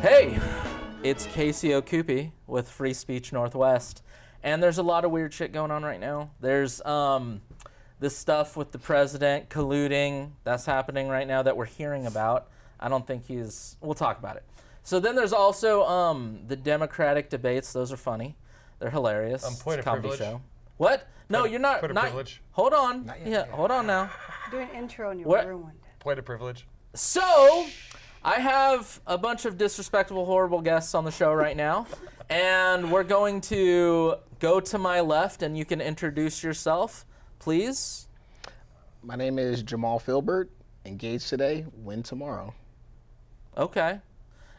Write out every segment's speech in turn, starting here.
Hey, it's Casey Okupi with Free Speech Northwest, and there's a lot of weird shit going on right now. There's this stuff with the president colluding that's happening right now that we're hearing about. I don't think we'll talk about it. So then there's also the Democratic debates. Those are funny. They're hilarious. Point of privilege. Show. What? No, you're not. Point of privilege. Hold on. Yeah, hold on now. Do an intro and you'll ruin it. Point of privilege. So, I have a bunch of disrespectful, horrible guests on the show right now, and we're going to go to my left, and you can introduce yourself, please. My name is Jamahl Filbert. Engaged today, win tomorrow. Okay.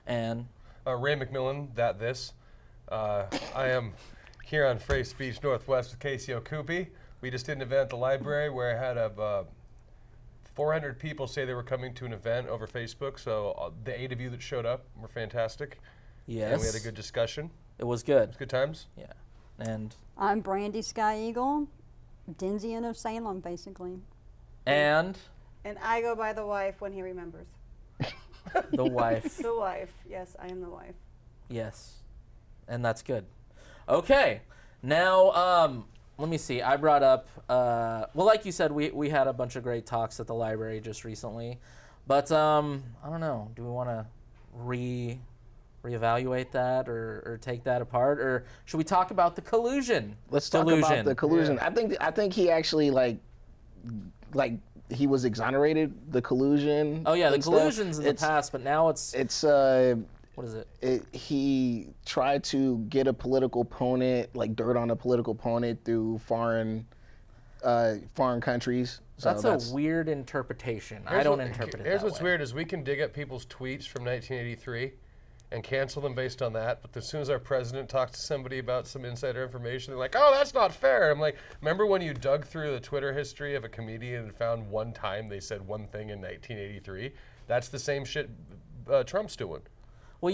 And Ray McMillan, I am here on Free Speech Northwest with Casey Okupi. We just did an event at the library where I had 400 people say they were coming to an event over Facebook, so the 8 of you that showed up were fantastic. yes. And we had a good discussion. It was good. Good times. Yeah. And I'm Brandi Sky Eagle, Denzian of Salem, basically. And And I go by the wife when he remembers. the wife. The wife. Yes, I am the wife. Yes. And that's good. Okay. Now, let me see. I brought up, well, like you said, we had a bunch of great talks at the library just recently. But, I don't know. Do we want to reevaluate that or take that apart? Or should we talk about the collusion? Let's talk about the collusion. Yeah. I think he actually like he was exonerated, the collusion. Oh, yeah, the collusion's in the past, but now it's what is it? He tried to get a political opponent, like dirt on a political opponent through foreign countries. So that's a weird interpretation. I don't interpret it Here's that what's way. weird is we can dig up people's tweets from 1983 and cancel them based on that, but as soon as our president talks to somebody about some insider information, they're like, oh, that's not fair. I'm like, remember when you dug through the Twitter history of a comedian and found one time they said one thing in 1983? That's the same shit Trump's doing. Well,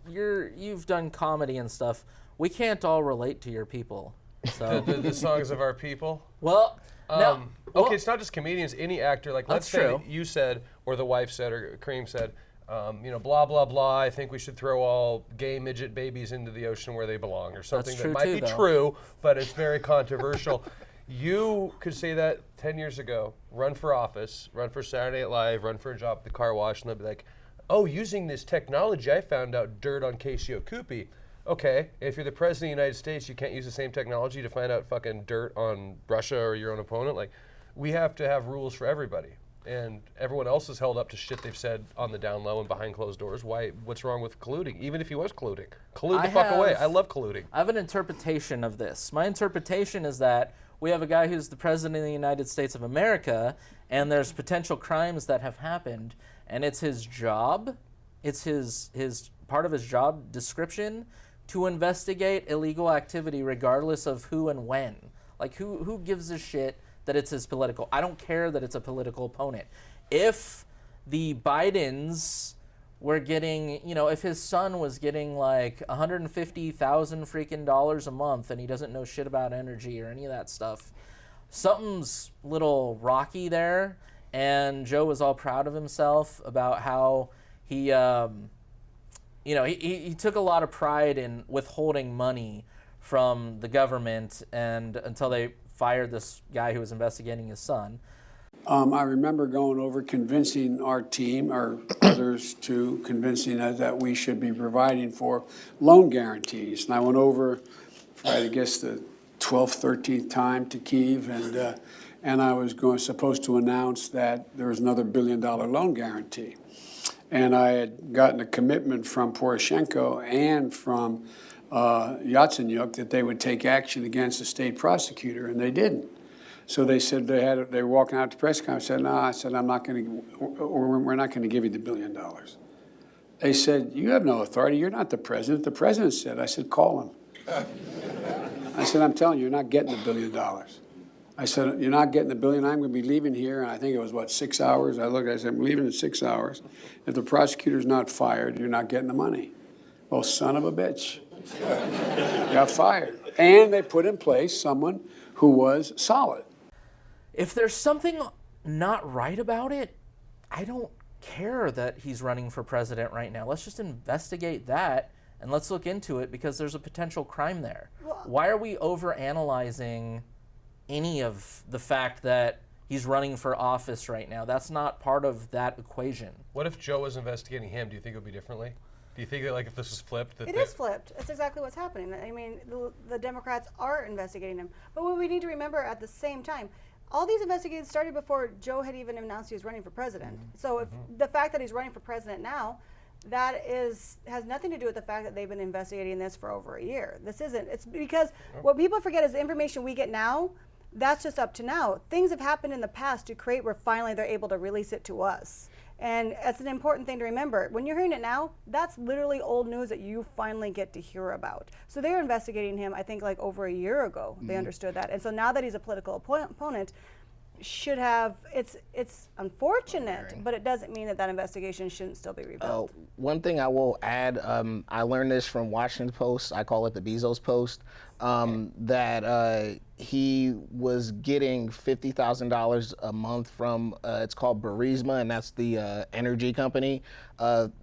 you've done comedy and stuff. We can't all relate to your people. So the songs of our people. well, no. Okay, it's not just comedians. Any actor, like let's That's say true. that you said, or the wife said, or Kareem said, blah blah blah. I think we should throw all gay midget babies into the ocean where they belong, or something that might be true, but it's very controversial. You could say that 10 years ago. Run for office, run for Saturday Night Live, run for a job at the car wash, and they'll be like, oh, using this technology, I found out dirt on Casey Okupi. Okay, if you're the president of the United States, you can't use the same technology to find out fucking dirt on Russia or your own opponent. Like, we have to have rules for everybody. And everyone else is held up to shit they've said on the down low and behind closed doors. What's wrong with colluding? Even if he was colluding. Collude the fuck away. I love colluding. I have an interpretation of this. My interpretation is that we have a guy who's the president of the United States of America, and there's potential crimes that have happened, and it's his job, it's his part of his job description to investigate illegal activity regardless of who and when. Like, who gives a shit that it's his political? I don't care that it's a political opponent. If the Bidens were getting, if his son was getting like $150,000 freaking dollars a month and he doesn't know shit about energy or any of that stuff, something's little rocky there. And Joe was all proud of himself about how he took a lot of pride in withholding money from the government and until they fired this guy who was investigating his son. I remember going over convincing our team, or others too, convincing us that we should be providing for loan guarantees. And I went over for, I guess, the 12th, 13th time to Kyiv, and I was supposed to announce that there was another $1 billion loan guarantee. And I had gotten a commitment from Poroshenko and from Yatsenyuk that they would take action against the state prosecutor, and they didn't. So they said they were walking out to press conference. I said, no, I said, we're not going to give you the $1 billion. They said, you have no authority. You're not the president. The president said. I said, call him. I said, I'm telling you, you're not getting the $1 billion. I said, you're not getting the $1 billion. I'm going to be leaving here. And I think it was, 6 hours? I said, I'm leaving in 6 hours. If the prosecutor's not fired, you're not getting the money. Well, son of a bitch. Got fired. And they put in place someone who was solid. If there's something not right about it, I don't care that he's running for president right now. Let's just investigate that and let's look into it because there's a potential crime there. Why are we overanalyzing any of the fact that he's running for office right now? That's not part of that equation. What if Joe was investigating him? Do you think it would be differently? Do you think that, like, if this was flipped? It is flipped. That's exactly what's happening. I mean, the Democrats are investigating him. But what we need to remember at the same time, all these investigations started before Joe had even announced he was running for president. So if the fact that he's running for president now, that has nothing to do with the fact that they've been investigating this for over a year. This isn't. It's because what people forget is the information we get now, that's just up to now. Things have happened in the past to create where finally they're able to release it to us. And that's an important thing to remember. When you're hearing it now, that's literally old news that you finally get to hear about. So they're investigating him, I think, like over a year ago. They understood that. And so now that he's a political opponent, should have, it's unfortunate, but it doesn't mean that investigation shouldn't still be rebuilt. One thing I will add, I learned this from Washington Post, I call it the Bezos Post, that he was getting $50,000 a month from, it's called Burisma, and that's the energy company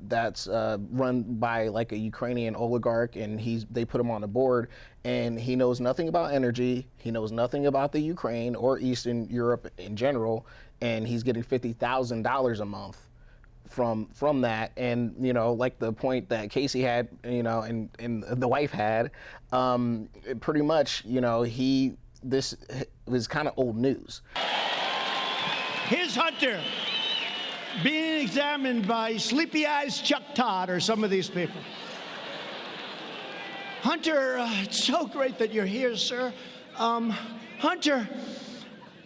that's run by like a Ukrainian oligarch, and they put him on the board, and he knows nothing about energy, he knows nothing about the Ukraine or Eastern Europe in general, and he's getting $50,000 a month from that. And like the point that Casey had, and the wife had, pretty much, this was kind of old news. Here's Hunter being examined by Sleepy Eyes Chuck Todd or some of these people. Hunter, it's so great that you're here, sir. Hunter,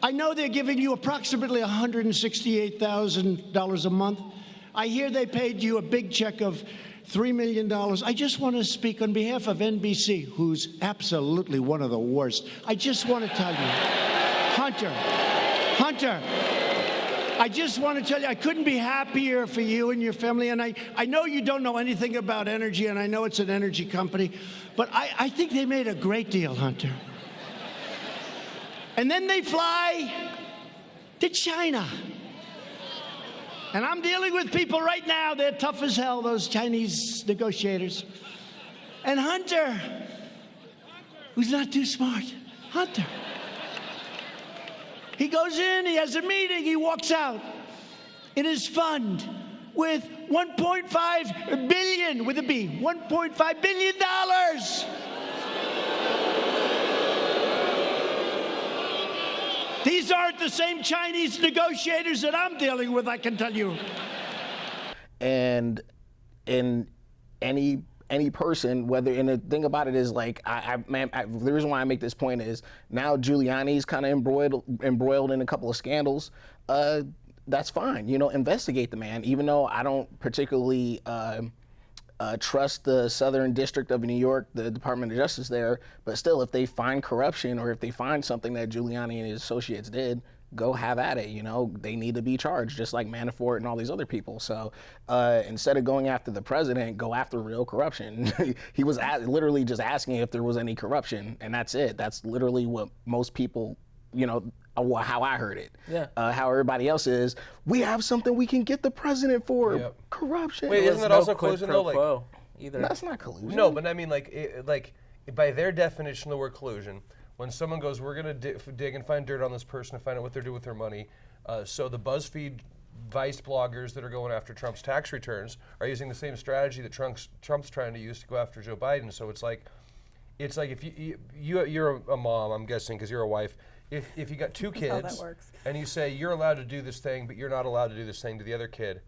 I know they're giving you approximately $168,000 a month. I hear they paid you a big check of $3 million. I just want to speak on behalf of NBC, who's absolutely one of the worst. I just want to tell you, Hunter, I just want to tell you, I couldn't be happier for you and your family. And I know you don't know anything about energy, and I know it's an energy company, but I think they made a great deal, Hunter. And then they fly to China. And I'm dealing with people right now, they're tough as hell, those Chinese negotiators. And Hunter, who's not too smart, Hunter, he goes in, he has a meeting, he walks out in his fund with $1.5 billion, with a B, $1.5 billion. These aren't the same Chinese negotiators that I'm dealing with, I can tell you. And in any person, and the thing about it is, like, the reason why I make this point is now Giuliani's kind of embroiled in a couple of scandals. That's fine, investigate the man. Even though I don't particularly trust the Southern District of New York, the Department of Justice there, but still, if they find corruption or if they find something that Giuliani and his associates did, go have at it. They need to be charged, just like Manafort and all these other people. So instead of going after the president, go after real corruption. He was literally just asking if there was any corruption, and that's it. That's literally what most people, how I heard it. Yeah. How everybody else is, we have something we can get the president for. Yep. Corruption. Wait, isn't that also collusion though? Like, either. That's not collusion. No, but I mean, like by their definition of the word collusion, when someone goes, we're going to dig and find dirt on this person to find out what they're doing with their money. So the BuzzFeed Vice bloggers that are going after Trump's tax returns are using the same strategy that Trump's trying to use to go after Joe Biden. So it's like if you're a mom, I'm guessing, because you're a wife. If you got two kids and you say you're allowed to do this thing, but you're not allowed to do this thing to the other kid,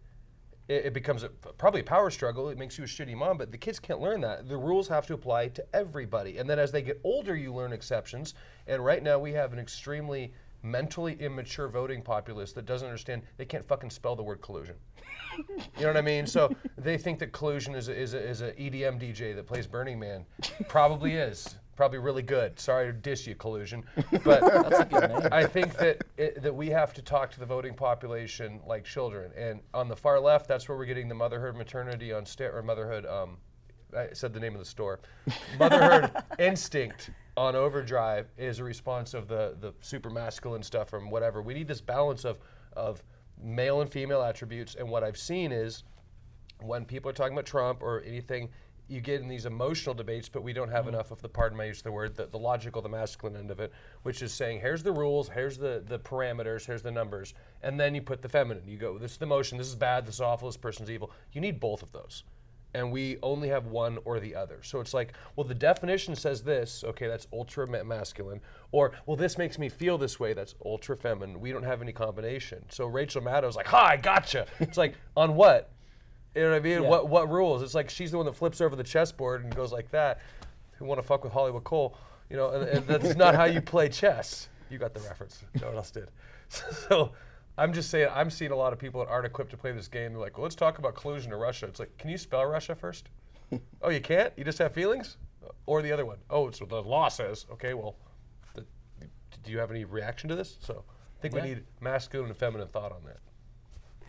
it becomes probably a power struggle. It makes you a shitty mom, but the kids can't learn that. The rules have to apply to everybody. And then as they get older, you learn exceptions. And right now we have an extremely mentally immature voting populace that doesn't understand, they can't fucking spell the word collusion. You know what I mean? So they think that Collusion is a EDM DJ that plays Burning Man. Probably is. Probably really good. Sorry to diss you, Collusion. But that's a good name. I think that we have to talk to the voting population like children. And on the far left, that's where we're getting the motherhood maternity on or motherhood, I said the name of the store. Motherhood instinct on overdrive is a response of the super masculine stuff from whatever. We need this balance of male and female attributes. And what I've seen is when people are talking about Trump or anything, you get in these emotional debates, but we don't have enough of the, pardon my use of the word, the logical, the masculine end of it, which is saying, here's the rules, here's the parameters, here's the numbers, and then you put the feminine. You go, this is the emotion, this is bad, this is awful, this person's evil. You need both of those. And we only have one or the other. So it's like, well, the definition says this, okay, that's ultra masculine. Or, well, this makes me feel this way, that's ultra feminine. We don't have any combination. So Rachel Maddow's like, ha, I gotcha. It's like, on what? You know what I mean? Yeah. What rules? It's like she's the one that flips over the chessboard and goes like that. Who want to fuck with Hollywood Cole? You know, and that's not how you play chess. You got the reference. No one else did. So I'm just saying, I'm seeing a lot of people that aren't equipped to play this game. They're like, well, let's talk about collusion to Russia. It's like, can you spell Russia first? Oh, you can't? You just have feelings? Or the other one? Oh, it's what the law says. Okay, well, do you have any reaction to this? So I think we need masculine and feminine thought on that.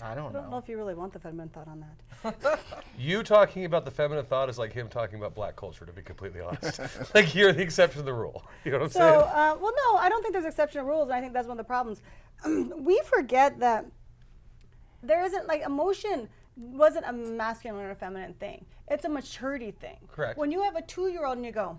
I don't know if you really want the feminine thought on that. You talking about the feminine thought is like him talking about black culture, to be completely honest. Like you're the exception to the rule. You know what I'm saying? Well, no, I don't think there's exception to rules, and I think that's one of the problems. We forget that there isn't, like, emotion wasn't a masculine or a feminine thing. It's a maturity thing. Correct. When you have a 2-year-old and you go,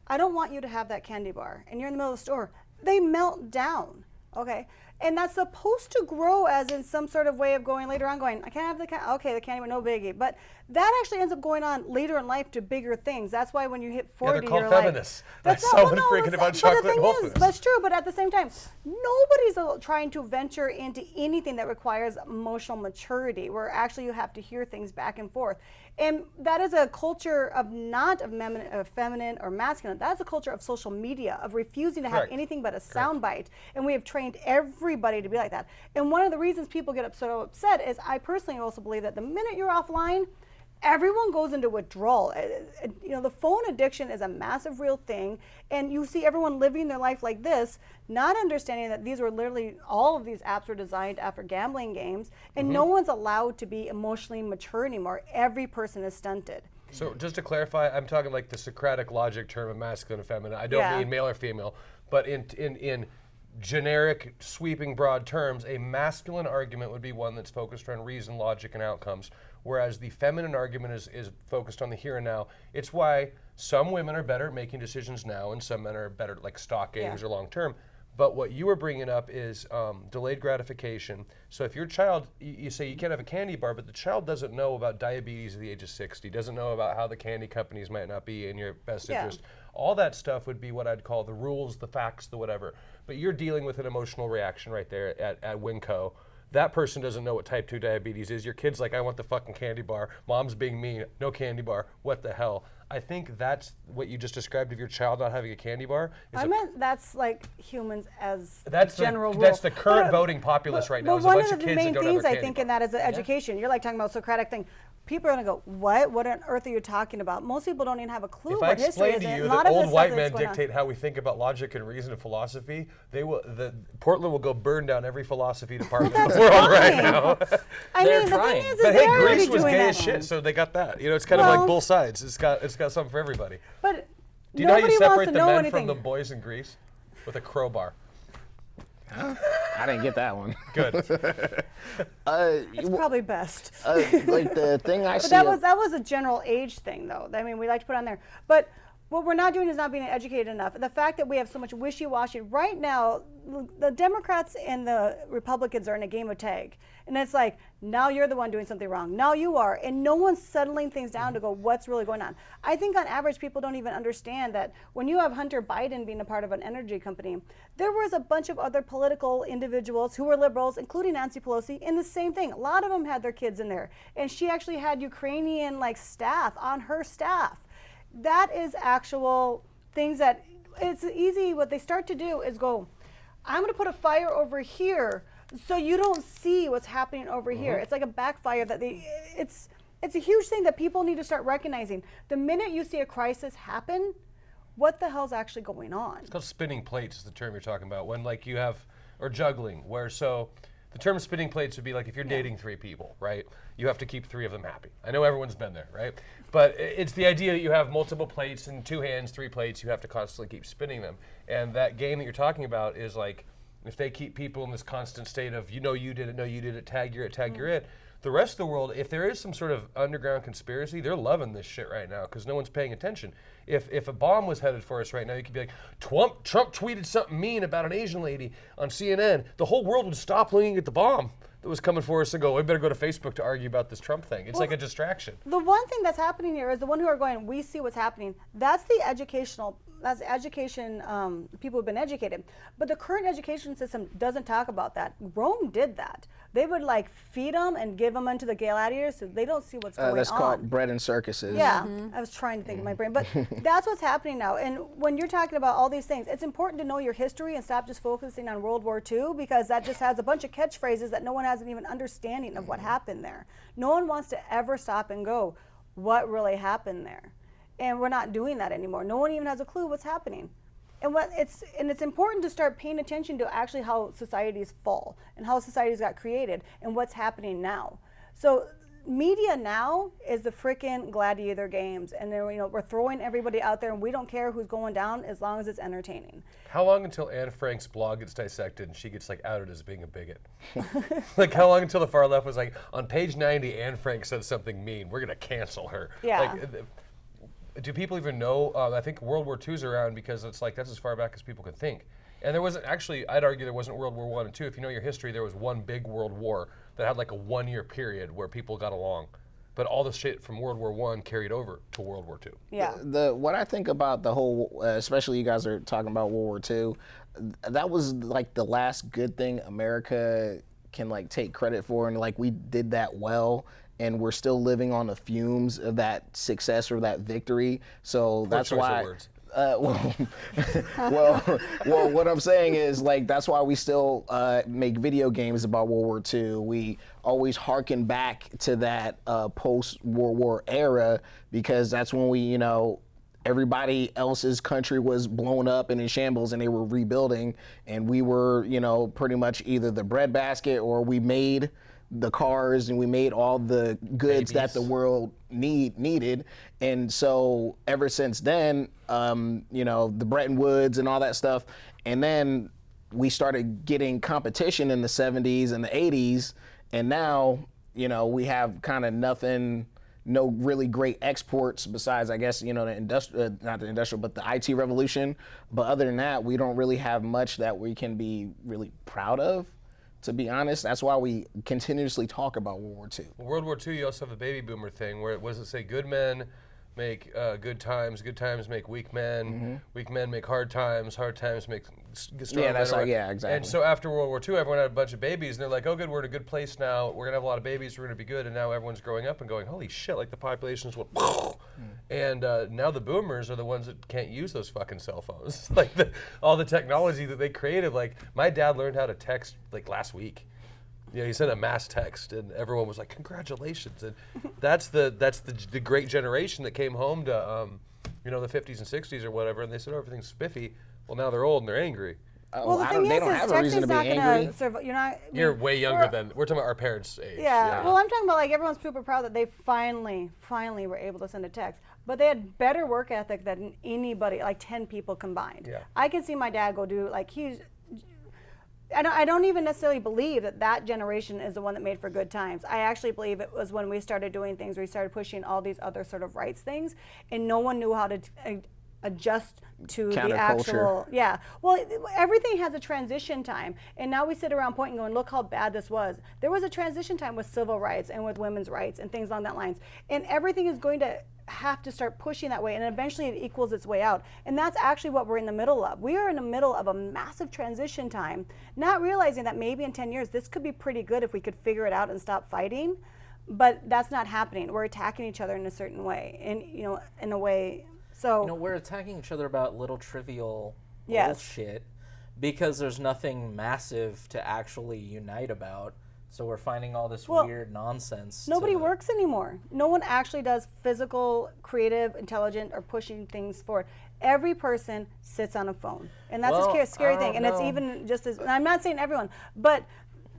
I don't want you to have that candy bar, and you're in the middle of the store, they melt down, okay? And that's supposed to grow as in some sort of way of going later on going, I can't have the candy, okay, the candy, no biggie. But that actually ends up going on later in life to bigger things. That's why when you hit 40, they're called you're feminists. Like, That's someone freaking about chocolate and wolfness. That's true, but at the same time, nobody's trying to venture into anything that requires emotional maturity, where actually you have to hear things back and forth. And that is a culture of not of feminine or masculine. That's a culture of social media, of refusing to have anything but a soundbite. And we have trained everybody to be like that. And one of the reasons people get so upset is I personally also believe that the minute you're offline, everyone goes into withdrawal. You know, the phone addiction is a massive real thing, and you see everyone living their life like this, not understanding that these were literally, all of these apps were designed after gambling games, and no one's allowed to be emotionally mature anymore. Every person is stunted. So just to clarify, I'm talking like the Socratic logic term of masculine and feminine. I don't mean male or female, but in generic, sweeping, broad terms, a masculine argument would be one that's focused on reason, logic, and outcomes, whereas the feminine argument is focused on the here and now. It's why some women are better at making decisions now, and some men are better at like stock games or long term. But what you were bringing up is delayed gratification. So if your child, you say you can't have a candy bar, but the child doesn't know about diabetes at the age of 60, doesn't know about how the candy companies might not be in your best interest. All that stuff would be what I'd call the rules, the facts, the whatever. But you're dealing with an emotional reaction right there at Winco. That person doesn't know what type 2 diabetes is. Your kid's like, I want the fucking candy bar. Mom's being mean. No candy bar. What the hell? I think that's what you just described of your child not having a candy bar. I meant that's like humans as that's general rule. That's the current voting populace right now. But one of the main things I think in that is education. You're like talking about Socratic thing. People are going to go, what? What on earth are you talking about? Most people don't even have a clue what history is. If I explain to you that old white men dictate how we think about logic and reason and philosophy, Portland will go burn down every philosophy department in the world right now. I mean, the thing is but hey, they're Greece was doing gay that. as shit, so they got that. You know, it's kind of like both sides. It's got something for everybody. But do you know how you separate the men anything from the boys in Greece? With a crowbar. Huh? I didn't get that one. Good. It's probably best. Like the thing I see. But that was a general age thing, though. I mean, we like to put on there. But what we're not doing is not being educated enough. The fact that we have so much wishy-washy right now, the Democrats and the Republicans are in a game of tag, and it's like, now you're the one doing something wrong. Now you are, and no one's settling things down to go, what's really going on? I think on average, people don't even understand that when you have Hunter Biden being a part of an energy company, there was a bunch of other political individuals who were liberals, including Nancy Pelosi, in the same thing. A lot of them had their kids in there, and she actually had Ukrainian staff on her staff. That is actual things that it's easy. What they start to do is go, I'm going to put a fire over here so you don't see what's happening over here. It's like a backfire that it's a huge thing that people need to start recognizing. The minute you see a crisis happen, what the hell's actually going on? It's called spinning plates is the term you're talking about. When you have, or juggling, where the term spinning plates would be like if you're dating 3 people, right? You have to keep 3 of them happy. I know everyone's been there, right? But it's the idea that you have multiple plates and 2 hands, 3 plates, you have to constantly keep spinning them. And that game that you're talking about is like, if they keep people in this constant state of, you did it, no, you did it, tag, you're it, tag, you're it, the rest of the world, if there is some sort of underground conspiracy, they're loving this shit right now because no one's paying attention. If a bomb was headed for us right now, you could be like, Trump tweeted something mean about an Asian lady on CNN. The whole world would stop looking at the bomb that was coming for us and go, we better go to Facebook to argue about this Trump thing. It's like a distraction. The one thing that's happening here is the one who are going, we see what's happening. That's the education, people have been educated. But the current education system doesn't talk about that. Rome did that. They would like feed them and give them unto the gladiators so they don't see what's going on. That's called bread and circuses. Yeah, I was trying to think of my brain. But that's what's happening now. And when you're talking about all these things, it's important to know your history and stop just focusing on World War II because that just has a bunch of catchphrases that no one has an even understanding of what happened there. No one wants to ever stop and go, what really happened there? And we're not doing that anymore. No one even has a clue what's happening. And it's important to start paying attention to actually how societies fall and how societies got created and what's happening now. So media now is the freaking gladiator games, and then we're throwing everybody out there, and we don't care who's going down as long as it's entertaining. How long until Anne Frank's blog gets dissected and she gets like outed as being a bigot? Like how long until the far left was like, on page 90, Anne Frank said something mean. We're gonna cancel her. Yeah. Like, do people even know? I think World War II's around because it's like that's as far back as people could think. And there wasn't actually, I'd argue there wasn't World War I and II. If you know your history, there was one big world war that had like a 1-year period where people got along. But all the shit from World War I carried over to World War II. Yeah. What I think about the whole, especially you guys are talking about World War II, that was like the last good thing America can like take credit for, and like we did that well. And we're still living on the fumes of that success or that victory. So that's why. Well, what I'm saying is like that's why we still make video games about World War II. We always harken back to that post-World War era because that's when we, everybody else's country was blown up and in shambles and they were rebuilding, and we were, pretty much either the breadbasket or we made the cars and we made all the goods that the world needed. And so ever since then, the Bretton Woods and all that stuff, and then we started getting competition in the 70s and the 80s, and now we have kind of nothing, no really great exports besides, I guess, the industrial, not the industrial, but the IT revolution. But other than that, we don't really have much that we can be really proud of. To be honest, that's why we continuously talk about World War II. Well, World War II, you also have the baby boomer thing where what does it say? Good men make good times make weak men, weak men make hard times make strong men. That's exactly. And so after World War II, everyone had a bunch of babies, and they're like, oh good, we're in a good place now, we're gonna have a lot of babies, we're gonna be good, and now everyone's growing up and going, holy shit, like the population's went, and now the boomers are the ones that can't use those fucking cell phones. Like all the technology that they created, like my dad learned how to text like last week. He sent a mass text, and everyone was like, "Congratulations!" And that's the great generation that came home to, the 50s and 60s or whatever, and they said, "Oh, everything's spiffy." Well, now they're old and they're angry. Well, the thing they don't have a reason to be angry. You're way younger than we're talking about our parents' age. Yeah. Well, I'm talking about like everyone's super proud that they finally were able to send a text, but they had better work ethic than anybody, like 10 people combined. Yeah. I can see my dad go do like I don't even necessarily believe that generation is the one that made for good times. I actually believe it was when we started doing things where we started pushing all these other sort of rights things, and no one knew how to adjust to the actual, well, everything has a transition time, and now we sit around pointing going, look how bad this was. There was a transition time with civil rights and with women's rights and things along that lines, and everything is going to have to start pushing that way, and eventually it equals its way out. And that's actually what we're in the middle of. We are in the middle of a massive transition time, not realizing that maybe in 10 years this could be pretty good if we could figure it out and stop fighting, but that's not happening. We're attacking each other in a certain way, and in a way. So we're attacking each other about little trivial bullshit because there's nothing massive to actually unite about. So we're finding all this weird nonsense. Nobody works anymore. No one actually does physical, creative, intelligent, or pushing things forward. Every person sits on a phone, and that's a scary thing. And it's even just as, and I'm not saying everyone, but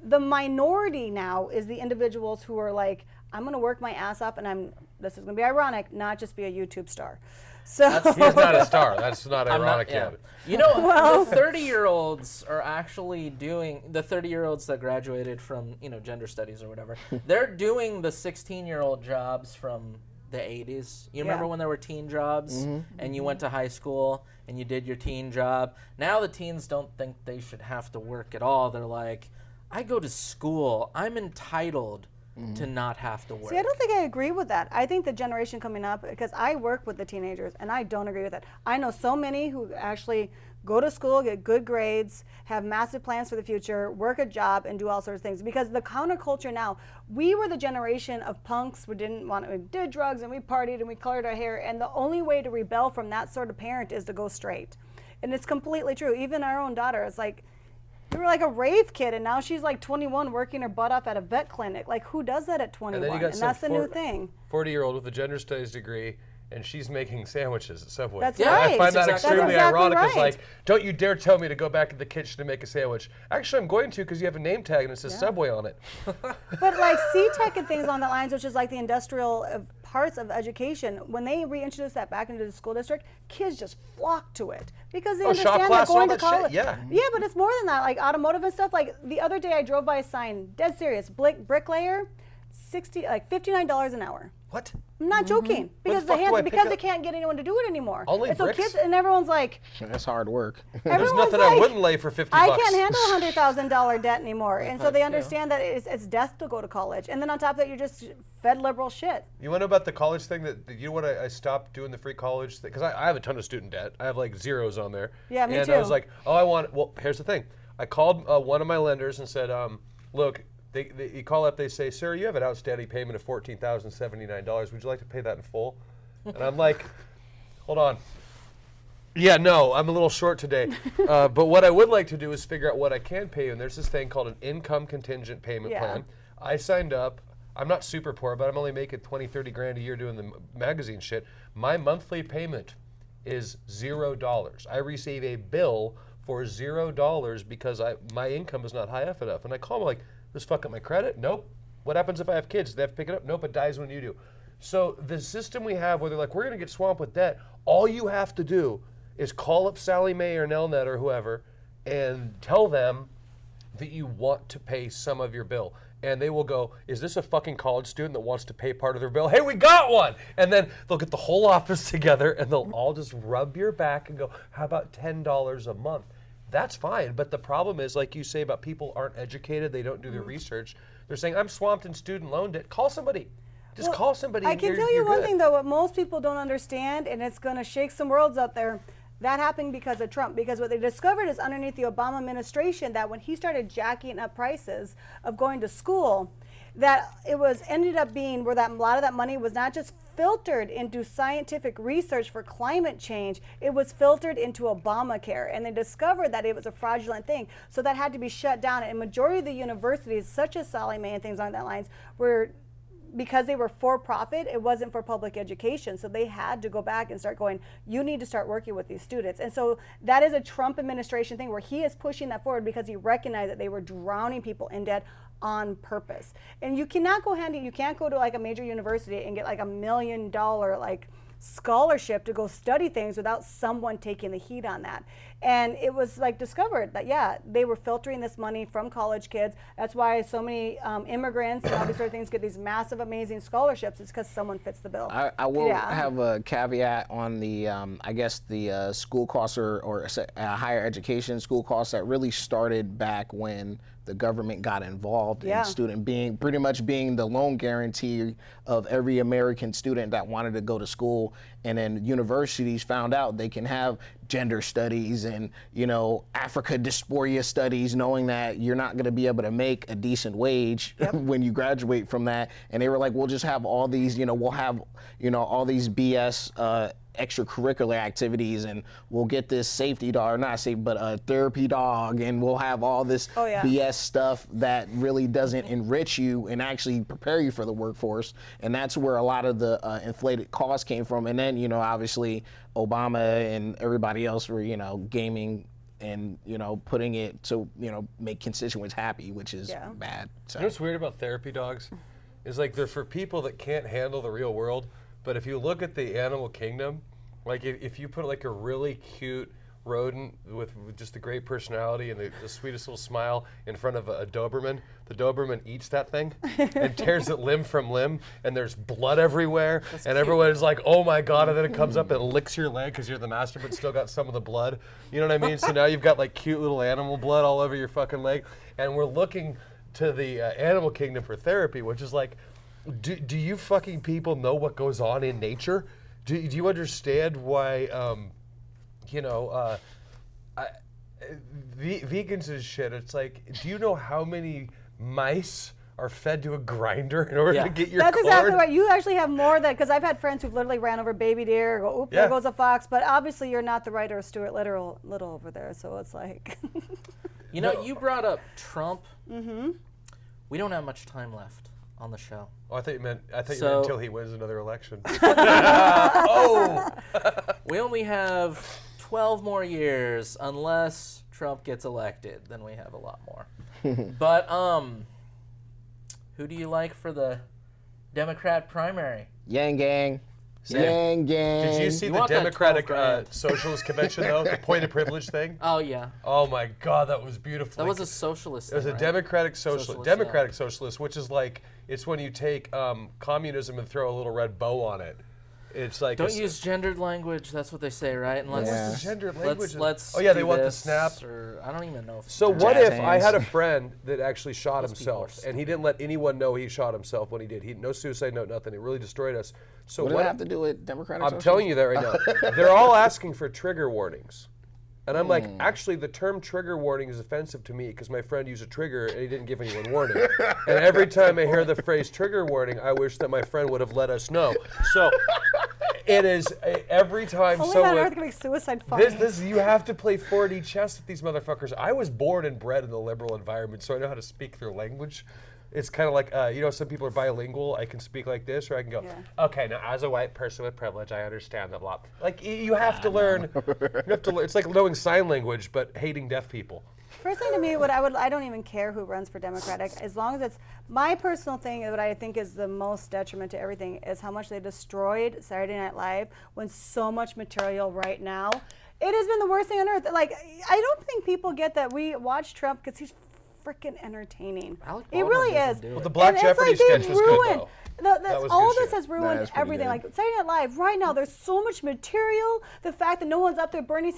the minority now is the individuals who are like, I'm going to work my ass off, and this is going to be ironic, not just be a YouTube star. So He's not a star. That's not I'm ironic not, yeah. yet. You know, the 30-year-olds are actually doing, the 30-year-olds that graduated from, gender studies or whatever, they're doing the 16-year-old jobs from the 80s. You remember when there were teen jobs and you went to high school and you did your teen job? Now the teens don't think they should have to work at all. They're like, I go to school. I'm entitled to not have to work. See, I don't think I agree with that. I think the generation coming up, because I work with the teenagers, and I don't agree with that. I know so many who actually go to school, get good grades, have massive plans for the future, work a job, and do all sorts of things. Because the counterculture now, we were the generation of punks. We did drugs, and we partied, and we colored our hair, and the only way to rebel from that sort of parent is to go straight. And it's completely true. Even our own daughter is like, you were like a rave kid, and now she's like 21 working her butt off at a vet clinic. Like, who does that at 21? And then you got that's the new thing. 40-year-old with a gender studies degree, and she's making sandwiches at Subway. That's right. I find that That's extremely exactly ironic. right. It's like, don't you dare tell me to go back to the kitchen to make a sandwich. Actually, I'm going to because you have a name tag and it says Subway on it. But like C-Tech and things on that lines, which is like the industrial parts of education, when they reintroduce that back into the school district, kids just flock to it because they shop understand that class, going all to that shit, college. yeah. But it's more than that. Like automotive and stuff. Like the other day, I drove by a sign, dead serious, bricklayer, $59 an hour. What? I'm not joking because the fuck do I pick they up? can't get anyone to do it anymore. Only and so bricks? kids and everyone's like, That's hard work. There's everyone's nothing like, I wouldn't lay for 50 I bucks. can't handle $100,000 debt anymore, and so could they too. understand that it's death to go to college. And then on top of that, you're just fed liberal shit. You want to know about the college thing? You know what? I stopped doing the free college thing because I have a ton of student debt. I have like zeros on there. Yeah, me and too. I was like, well, here's the thing. I called one of my lenders and said, look, you call up, they say, sir, you have an outstanding payment of $14,079. Would you like to pay that in full? And I'm like, hold on. Yeah, no, I'm a little short today. But what I would like to do is figure out what I can pay you. And there's this thing called an income contingent payment plan. I signed up. I'm not super poor, but I'm only making 20, 30 grand a year doing the magazine shit. My monthly payment is $0. I receive a bill for $0 because my income is not high enough. And I call them like, this fuck up my credit? Nope. What happens if I have kids? Do they have to pick it up? Nope, it dies when you do. So the system we have where they're like, we're going to get swamped with debt, all you have to do is call up Sally Mae or Nelnet or whoever and tell them that you want to pay some of your bill. And they will go, is this a fucking college student that wants to pay part of their bill? Hey, we got one! And then they'll get the whole office together and they'll all just rub your back and go, how about $10 a month? That's fine, but the problem is, like you say about people aren't educated, they don't do their research. They're saying, I'm swamped in student loan debt. Call somebody. Just call somebody. I can tell you one thing, though, what most people don't understand, and it's going to shake some worlds out there, that happened because of Trump. Because what they discovered is underneath the Obama administration that when he started jacking up prices of going to school, that it was ended up being where that a lot of that money was not just filtered into scientific research for climate change, it was filtered into Obamacare, and they discovered that it was a fraudulent thing. So that had to be shut down. And majority of the universities, such as Sally Mae and things along that lines, were, because they were for profit, it wasn't for public education. So they had to go back and start going, you need to start working with these students. And so that is a Trump administration thing where he is pushing that forward because he recognized that they were drowning people in debt on purpose. And you cannot go you can't go to like a major university and get like $1 million like scholarship to go study things without someone taking the heat on that. And it was like discovered that, they were filtering this money from college kids. That's why so many immigrants and all these sort of things get these massive, amazing scholarships. It's because someone fits the bill. I will have a caveat on the, I guess, the school costs or higher education school costs that really started back when the government got involved in student pretty much being the loan guarantee of every American student that wanted to go to school. And then universities found out they can have gender studies and, Africa dysphoria studies, knowing that you're not going to be able to make a decent wage when you graduate from that. And they were like, we'll just have all these, we'll have, all these BS extracurricular activities, and we'll get this safety dog, or not safe, but a therapy dog, and we'll have all this BS stuff that really doesn't enrich you and actually prepare you for the workforce. And that's where a lot of the inflated costs came from. And then, obviously Obama and everybody else were, gaming and, putting it to, make constituents happy, which is bad. So. You know what's weird about therapy dogs? Is like they're for people that can't handle the real world. But if you look at the animal kingdom, Like if you put like a really cute rodent with just a great personality and the sweetest little smile in front of a Doberman, the Doberman eats that thing and tears it limb from limb, and there's blood everywhere, and everyone is like, oh my God, and then it comes up and licks your leg because you're the master but still got some of the blood. You know what I mean? So now you've got like cute little animal blood all over your fucking leg, and we're looking to the animal kingdom for therapy, which is like, do you fucking people know what goes on in nature? Do you understand why, vegans is shit. It's like, do you know how many mice are fed to a grinder in order to get your That's corn? exactly right. You actually have more than, because I've had friends who've literally ran over baby deer, or go, oop, there goes a fox, but obviously you're not the writer of Stuart Little over there, so it's like. You brought up Trump. Mm-hmm. We don't have much time left on the show. Oh, I thought you meant until he wins another election. We only have 12 more years unless Trump gets elected. Then we have a lot more. But who do you like for the Democrat primary? Yang gang. Yang gang. Did you see the Democratic Socialist Convention, though? The point of privilege thing? Oh, yeah. Oh, my God, that was beautiful. That was a socialist thing, It was a right? Democratic Socialist. Democratic Socialist, which is like, it's when you take communism and throw a little red bow on it. It's like don't use gendered language. That's what they say, right? And what's the gendered language? Let's they want the snap. Or, I don't even know. So what if I had a friend that actually shot himself, and he didn't let anyone know he shot himself when he did? No suicide note, nothing. It really destroyed us. So what does that have to do with Democratic? I'm telling you that right now. They're all asking for trigger warnings. And I'm like, actually, the term trigger warning is offensive to me because my friend used a trigger and he didn't give anyone warning. And every time I hear the phrase trigger warning, I wish that my friend would have let us know. So it is every time Only someone. on Earth can make suicide funny. This you have to play 4D chess with these motherfuckers. I was born and bred in the liberal environment, so I know how to speak their language. It's kind of like, some people are bilingual. I can speak like this, or I can go, okay, now as a white person with privilege, I understand that blah. Like, you have to learn. You have to learn. It's like knowing sign language, but hating deaf people. Personally, to me, I don't even care who runs for Democratic, as long as it's my personal thing. What I think is the most detriment to everything is how much they destroyed Saturday Night Live when so much material right now. It has been the worst thing on earth. Like, I don't think people get that we watch Trump because he's freaking entertaining. It really is. Well, the Black Jeopardy sketch was good, though. All this has ruined everything. Like Saturday Night Live, right now, there's so much material. The fact that no one's up there Bernie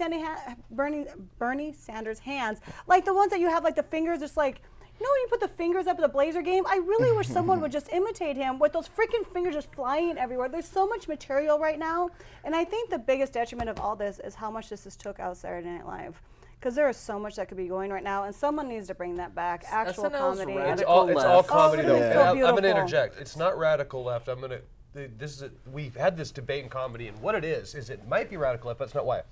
Sanders' hands, like the ones that you have, like the fingers, just like, when you put the fingers up at the Blazer game, I really wish someone would just imitate him with those freaking fingers just flying everywhere. There's so much material right now, and I think the biggest detriment of all this is how much this has took out Saturday Night Live. Because there is so much that could be going right now, and someone needs to bring that back. Actual SNL's comedy. It's all comedy, though. So I'm going to beautiful. interject. It's not radical left. We've had this debate in comedy, and what it is it might be radical left, but that's not why.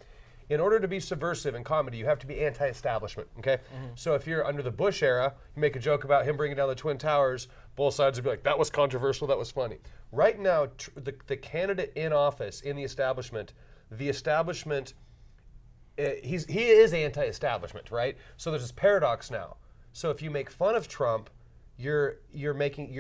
In order to be subversive in comedy, you have to be anti-establishment, okay? Mm-hmm. So if you're under the Bush era, you make a joke about him bringing down the Twin Towers, both sides would be like, that was controversial, that was funny. Right now, the candidate in office, in the establishment, he is anti-establishment, right? So there's this paradox now. So if you make fun of Trump, you're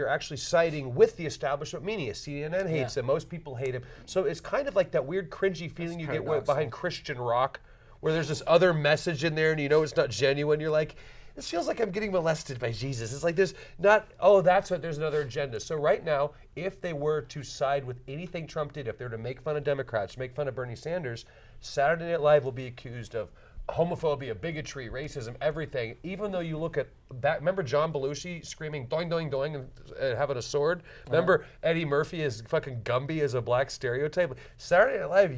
actually siding with the establishment media. CNN hates him. Most people hate him. So it's kind of like that weird cringy feeling you get behind Christian rock, where there's this other message in there and you know it's not genuine. You're like, this feels like I'm getting molested by Jesus. It's like there's another agenda. So right now, if they were to side with anything Trump did, if they were to make fun of Democrats, make fun of Bernie Sanders, Saturday Night Live will be accused of homophobia, bigotry, racism, everything. Even though you look at that, remember John Belushi screaming doing, doing, doing and having a sword? Remember Eddie Murphy as fucking Gumby as a black stereotype? Saturday Night Live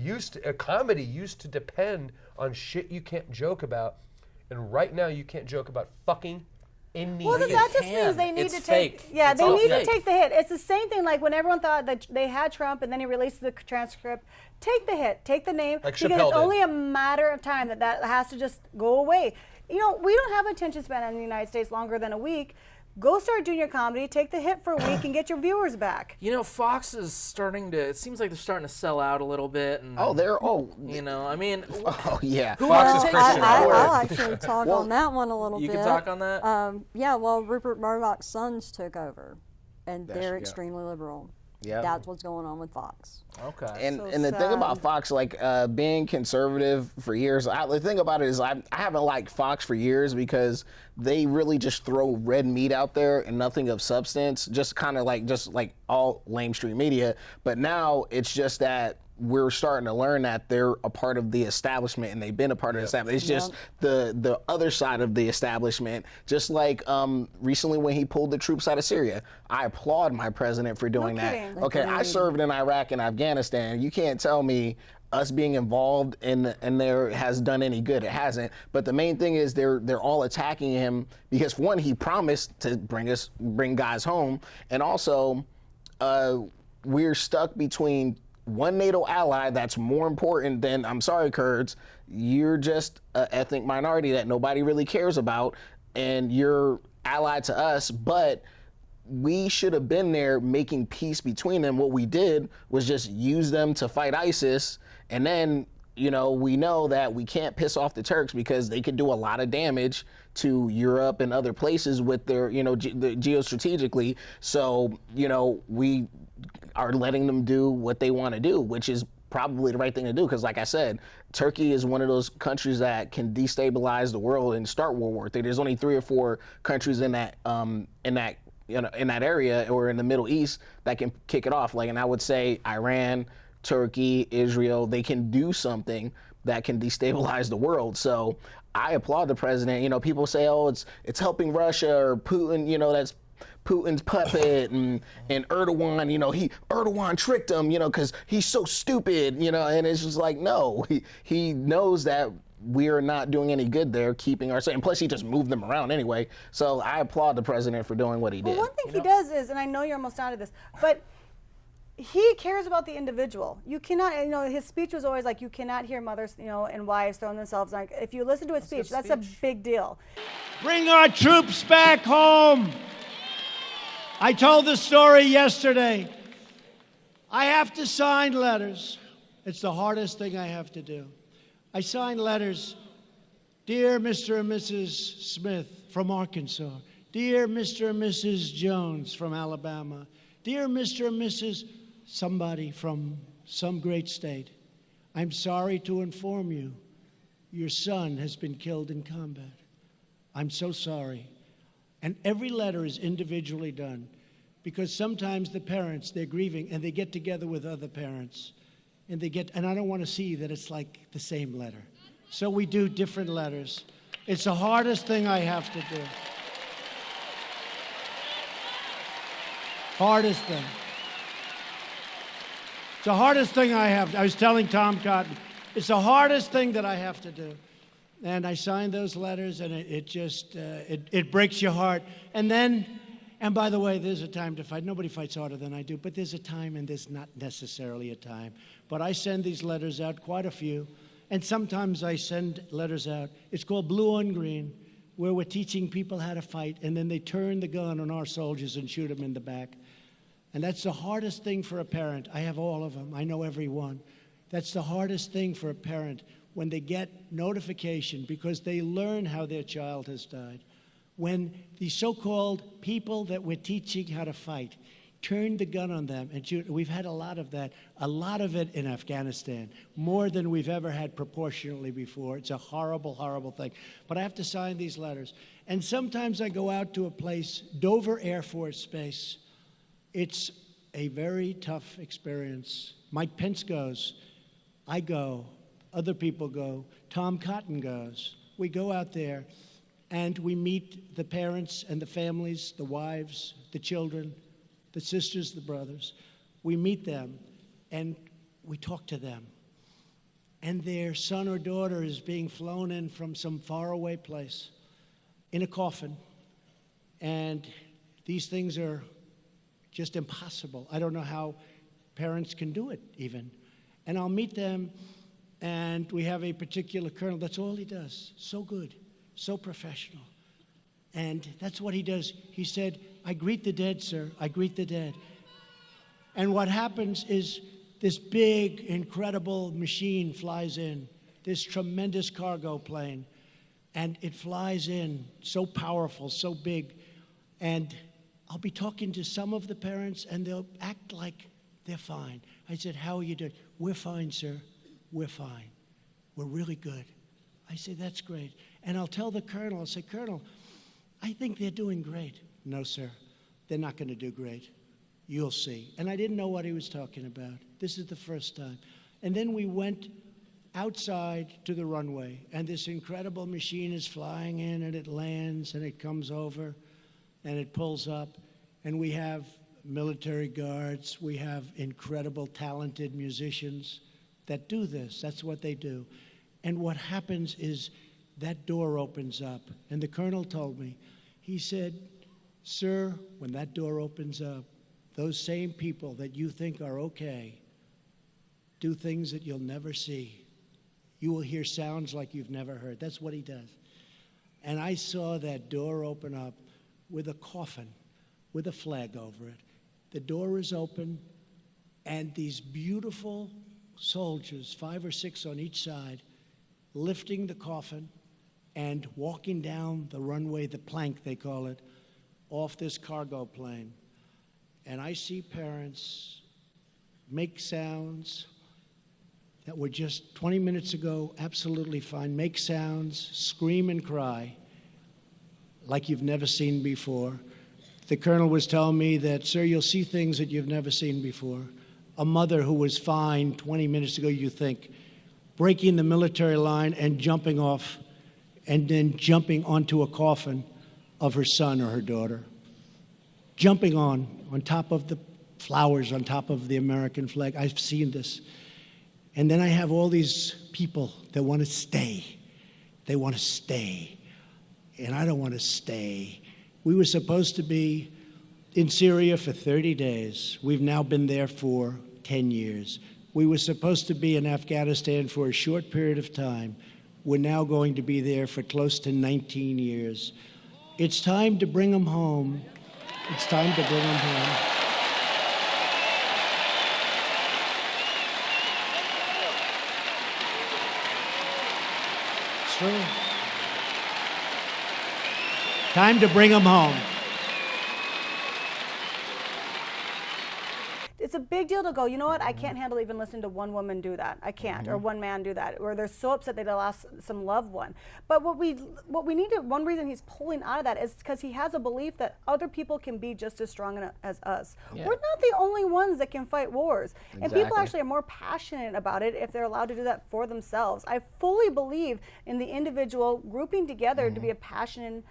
comedy used to depend on shit you can't joke about. And right now you can't joke about fucking anything. Well, that just means they need to take. Yeah, they need to take the hit. It's the same thing like when everyone thought that they had Trump and then he released the transcript. Take the hit, take the name, like because it's only a matter of time that has to just go away. We don't have attention span in the United States longer than a week. Go start doing your comedy, take the hit for a week, and get your viewers back. Fox is starting to. It seems like they're starting to sell out a little bit. And, I mean. Oh yeah. Fox is Christian. I'll actually talk on that one a little bit. You can talk on that. Rupert Murdoch's sons took over, and they're extremely liberal. Yeah. That's what's going on with Fox. Okay. And So and the thing about sad. Fox, like being conservative for years, the thing about it is I haven't liked Fox for years because they really just throw red meat out there and nothing of substance, just kind of like all lamestream media. But now it's just that we're starting to learn that they're a part of the establishment and they've been a part of the establishment. It's just the other side of the establishment. Just like recently when he pulled the troops out of Syria, I applaud my president for doing that. kidding. Okay, I served in Iraq and Afghanistan. You can't tell me us being involved in there has done any good. It hasn't. But the main thing is they're all attacking him because one, he promised to bring guys home, and also we're stuck between one NATO ally that's more important than, I'm sorry, Kurds, you're just an ethnic minority that nobody really cares about, and you're allied to us, but we should have been there making peace between them. What we did was just use them to fight ISIS, and then, we know that we can't piss off the Turks because they could do a lot of damage to Europe and other places with their, geostrategically. So, we are letting them do what they want to do, which is probably the right thing to do. Because like I said, Turkey is one of those countries that can destabilize the world and start World War III. There's only 3 or 4 countries in that area or in the Middle East that can kick it off. And I would say Iran, Turkey, Israel, they can do something that can destabilize the world. So I applaud the president. People say, oh, it's helping Russia or Putin, that's Putin's puppet, and Erdogan, Erdogan tricked him, because he's so stupid, and it's just like, no, he knows that we are not doing any good there, keeping our, and plus he just moved them around anyway. So I applaud the president for doing what he did. Well, one thing he does is, and I know you're almost out of this, but he cares about the individual. You cannot, his speech was always like, you cannot hear mothers, and wives throwing themselves, like, if you listen to his speech, that's a big deal. Bring our troops back home. I told the story yesterday. I have to sign letters. It's the hardest thing I have to do. I sign letters. Dear Mr. and Mrs. Smith from Arkansas. Dear Mr. and Mrs. Jones from Alabama. Dear Mr. and Mrs. somebody from some great state. I'm sorry to inform you, your son has been killed in combat. I'm so sorry. And every letter is individually done because sometimes the parents, they're grieving and they get together with other parents and I don't want to see that it's like the same letter. So we do different letters. It's the hardest thing I have to do. Hardest thing. It's the hardest thing I have. I was telling Tom Cotton, it's the hardest thing that I have to do. And I signed those letters, and it just breaks your heart. And by the way, there's a time to fight. Nobody fights harder than I do, but there's a time and there's not necessarily a time. But I send these letters out, quite a few, and sometimes I send letters out. It's called Blue on Green, where we're teaching people how to fight, and then they turn the gun on our soldiers and shoot them in the back. And that's the hardest thing for a parent. I have all of them. I know every one. That's the hardest thing for a parent when they get notification because they learn how their child has died. When the so-called people that we're teaching how to fight turn the gun on them and shoot. We've had a lot of that, a lot of it in Afghanistan, more than we've ever had proportionally before. It's a horrible, horrible thing. But I have to sign these letters. And sometimes I go out to a place, Dover Air Force Base. It's a very tough experience. Mike Pence goes. I go. Other people go. Tom Cotton goes. We go out there, and we meet the parents and the families, the wives, the children, the sisters, the brothers. We meet them, and we talk to them. And their son or daughter is being flown in from some faraway place in a coffin. And these things are just impossible. I don't know how parents can do it, even. And I'll meet them, and we have a particular colonel. That's all he does. So good, so professional. And that's what he does. He said, I greet the dead, sir. I greet the dead. And what happens is this big, incredible machine flies in, this tremendous cargo plane. And it flies in, so powerful, so big. And I'll be talking to some of the parents, and they'll act like they're fine. I said, how are you doing? We're fine, sir. We're fine. We're really good. I say, that's great. And I'll tell the colonel, I'll say, Colonel, I think they're doing great. No, sir, they're not going to do great. You'll see. And I didn't know what he was talking about. This is the first time. And then we went outside to the runway, and this incredible machine is flying in, and it lands, and it comes over, and it pulls up, and we have military guards, we have incredible, talented musicians that do this. That's what they do. And what happens is that door opens up, and the colonel told me, he said, sir, when that door opens up, those same people that you think are okay do things that you'll never see. You will hear sounds like you've never heard. That's what he does. And I saw that door open up with a coffin, with a flag over it. The door is open, and these beautiful soldiers, 5 or 6 on each side, lifting the coffin and walking down the runway, the plank they call it, off this cargo plane. And I see parents make sounds that were just 20 minutes ago absolutely fine, make sounds, scream and cry like you've never seen before. The colonel was telling me that, sir, you'll see things that you've never seen before. A mother who was fine 20 minutes ago, you think, breaking the military line and jumping off and then jumping onto a coffin of her son or her daughter. Jumping on top of the flowers, on top of the American flag. I've seen this. And then I have all these people that want to stay. They want to stay. And I don't want to stay. We were supposed to be in Syria for 30 days. We've now been there for 10 years. We were supposed to be in Afghanistan for a short period of time. We're now going to be there for close to 19 years. It's time to bring them home. It's time to bring them home. It's true. Time to bring them home. It's a big deal to go, you know what, I can't handle even listening to one woman do that. I can't, or one man do that, or they're so upset they lost some loved one. But what we need to, one reason he's pulling out of that is because he has a belief that other people can be just as strong as us. Yeah. We're not the only ones that can fight wars. Exactly. And people actually are more passionate about it if they're allowed to do that for themselves. I fully believe in the individual grouping together to be a passionate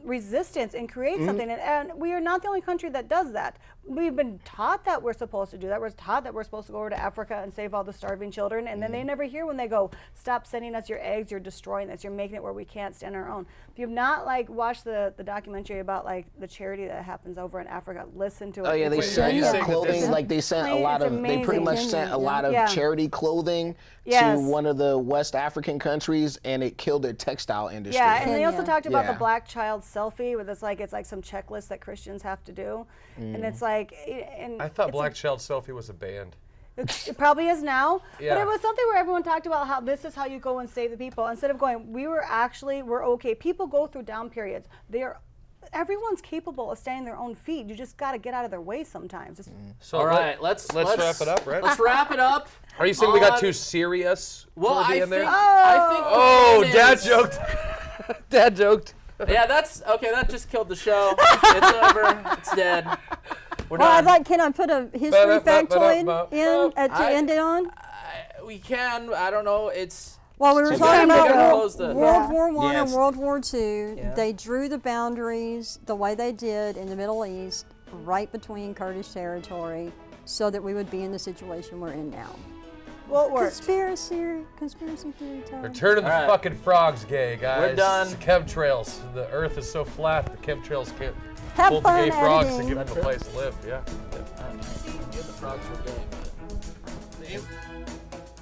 resistance and create something, and we are not the only country that does that. We've been taught that we're supposed to do that. We're taught that we're supposed to go over to Africa and save all the starving children, and then they never hear when they go, stop sending us your eggs, you're destroying us, you're making it where we can't stand our own. If you've not watched the documentary about the charity that happens over in Africa, listen to it. Oh yeah, they sent clothing, they sent a lot of, they pretty much sent a lot of charity clothing to one of the West African countries, and it killed their textile industry. Yeah, and they also talked about the black child selfie, where it's like some checklist that Christians have to do, and it's like. And I thought Black Child Selfie was a band. It probably is now, but it was something where everyone talked about how this is how you go and save the people, instead of going, we're okay. People go through down periods. Everyone's capable of standing on their own feet. You just got to get out of their way sometimes. So all right, let's wrap it up, right? Let's wrap it up. Are you saying we got too serious? Well, I think Dad joked. Dad joked. Yeah, that's okay. That just killed the show. It's over. It's dead. We're done. Can I put a history factoid in to end it on? We can. I don't know. It's. Well, we were talking about World War I and Yes. World War II. Yeah. They drew the boundaries the way they did in the Middle East, right between Kurdish territory, so that we would be in the situation we're in now. Well, it worked. Conspiracy theory time. Return of the fucking frogs, gay guys. We're done. It's chemtrails. The Earth is so flat, the chemtrails can't Have hold the fun gay frogs to editing. give them a place to live. Yeah. The frogs were gay.